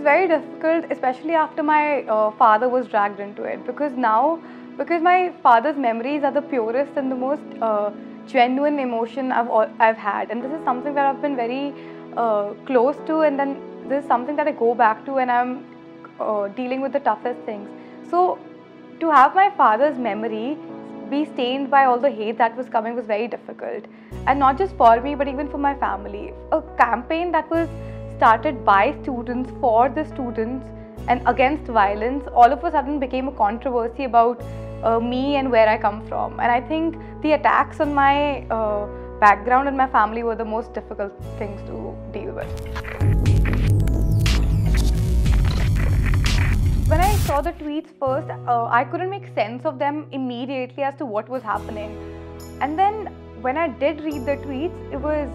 very difficult, especially after my father was dragged into it, because my father's memories are the purest and the most genuine emotion I've had, and this is something that I've been very close to, and then this is something that I go back to when I'm dealing with the toughest things. So to have my father's memory be stained by all the hate that was coming was very difficult, and not just for me but even for my family. A campaign that was started by students for the students and against violence all of a sudden became a controversy about me and where I come from, and I think the attacks on my background and my family were the most difficult things to deal with. When I saw the tweets first, I couldn't make sense of them immediately as to what was happening. And then when I did read the tweets, it was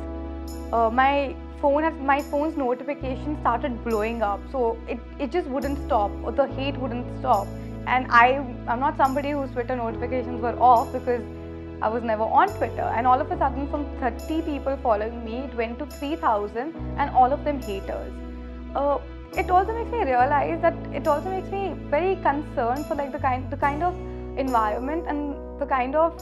my phone's notification started blowing up. So it just wouldn't stop, or the hate wouldn't stop. And I'm not somebody whose Twitter notifications were off, because I was never on Twitter. And all of a sudden, from 30 people following me, it went to 3,000, and all of them haters. It also makes me realize that it also makes me very concerned for like the kind of environment and the kind of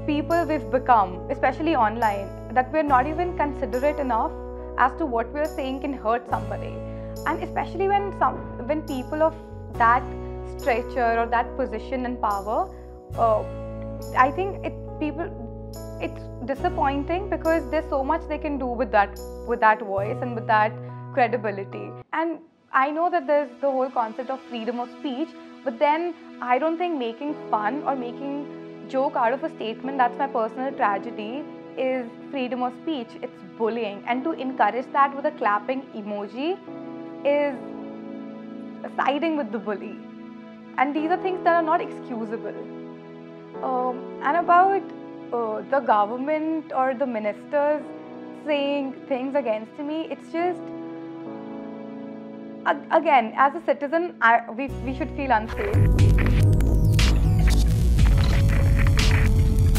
people we've become, especially online, that we're not even considerate enough as to what we're saying can hurt somebody. And especially when people of that stature or that position and power, I think it's disappointing, because there's so much they can do with that voice and with that credibility. And I know that there's the whole concept of freedom of speech, but then I don't think making fun or making joke out of a statement that's my personal tragedy is freedom of speech. It's bullying, and to encourage that with a clapping emoji is siding with the bully, and these are things that are not excusable. And about the government or the ministers saying things against me, it's just, again, as a citizen, we should feel unsafe.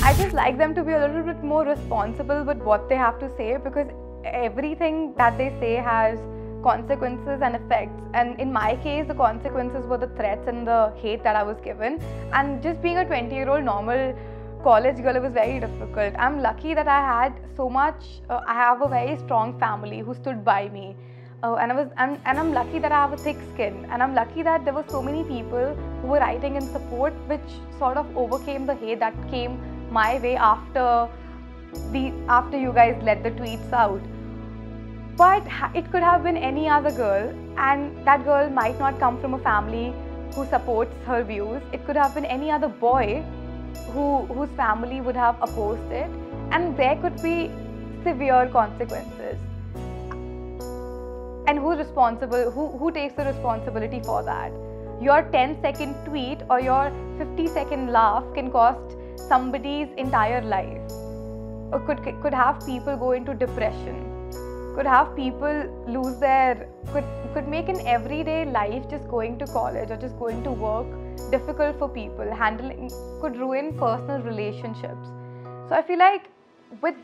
I just like them to be a little bit more responsible with what they have to say, because everything that they say has consequences and effects. And in my case, the consequences were the threats and the hate that I was given. And just being a 20-year-old normal college girl, it was very difficult. I'm lucky that I had so much. I have a very strong family who stood by me. And I'm lucky that I have a thick skin, and I'm lucky that there were so many people who were writing in support, which sort of overcame the hate that came my way after you guys let the tweets out. But it could have been any other girl, and that girl might not come from a family who supports her views. It could have been any other boy whose family would have opposed it, and there could be severe consequences. And who's responsible? Who takes the responsibility for that? Your 10-second tweet or your 50-second laugh can cost somebody's entire life. Or could have people go into depression. Could have people lose could make an everyday life, just going to college or just going to work, difficult for people. Could ruin personal relationships. So I feel like with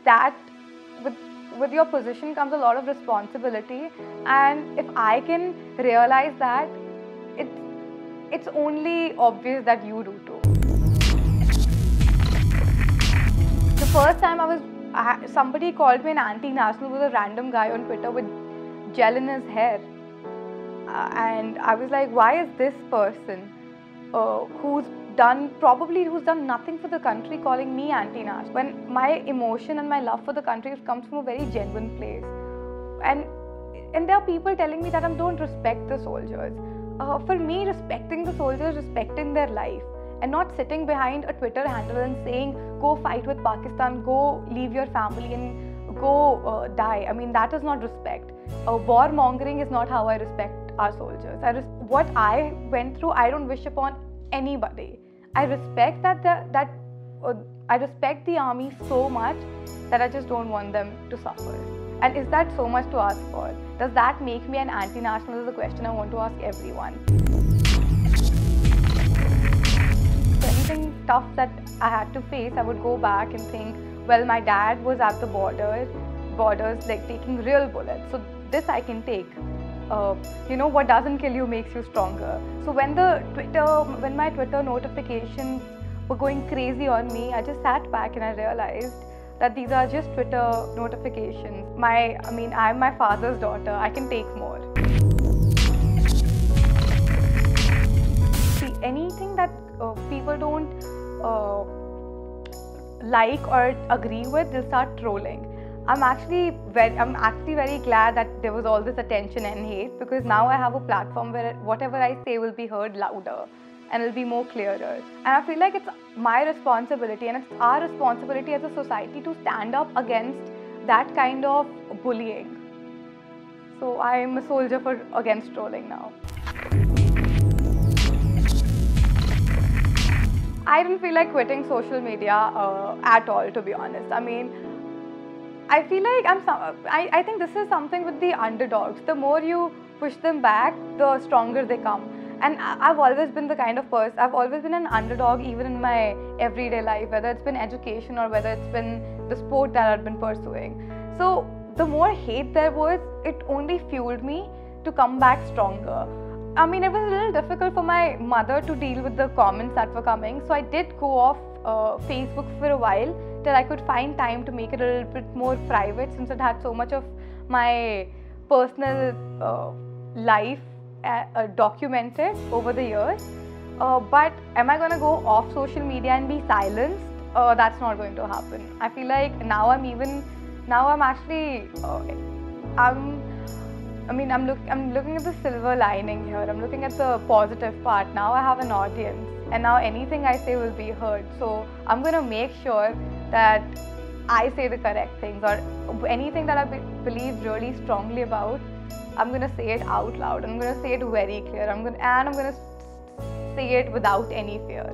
your position comes a lot of responsibility, and if I can realize that, it's only obvious that you do too. The first time somebody called me an anti-national was a random guy on Twitter with gel in his hair, and I was like, why is this person who's done nothing for the country calling me anti-national, when my emotion and my love for the country comes from a very genuine place? And there are people telling me that I don't respect the soldiers. For me, respecting the soldiers, respecting their life, and not sitting behind a Twitter handle and saying, go fight with Pakistan, go leave your family and go die. I mean, that is not respect. War-mongering is not how I respect our soldiers. What I went through, I don't wish upon anybody. I respect I respect the army so much that I just don't want them to suffer. And is that so much to ask for? Does that make me an anti-national? Is a question I want to ask everyone. So anything tough that I had to face, I would go back and think, well, my dad was at the borders like taking real bullets, so this I can take. what doesn't kill you makes you stronger. So when my Twitter notifications were going crazy on me, I just sat back and I realized that these are just Twitter notifications. I'm my father's daughter. I can take more. See, anything that people don't like or agree with, they'll start trolling. I'm actually very glad that there was all this attention and hate, because now I have a platform where whatever I say will be heard louder and it'll be more clearer. And I feel like it's my responsibility and it's our responsibility as a society to stand up against that kind of bullying. So I'm a soldier against trolling now. I didn't feel like quitting social media at all, to be honest. I feel like I think this is something with the underdogs. The more you push them back, the stronger they come. And I've always been the kind of person, I've always been an underdog even in my everyday life, whether it's been education or whether it's been the sport that I've been pursuing. So the more hate there was, it only fueled me to come back stronger. It was a little difficult for my mother to deal with the comments that were coming, so I did go off Facebook for a while till I could find time to make it a little bit more private, since it had so much of my personal life documented over the years. But am I going to go off social media and be silenced? That's not going to happen. I feel like now I'm looking at the silver lining here. I'm looking at the positive part. Now I have an audience, and now anything I say will be heard. So I'm going to make sure that I say the correct things, or anything that I believe really strongly about, I'm going to say it out loud. I'm going to say it very clear. I'm going to say it without any fear.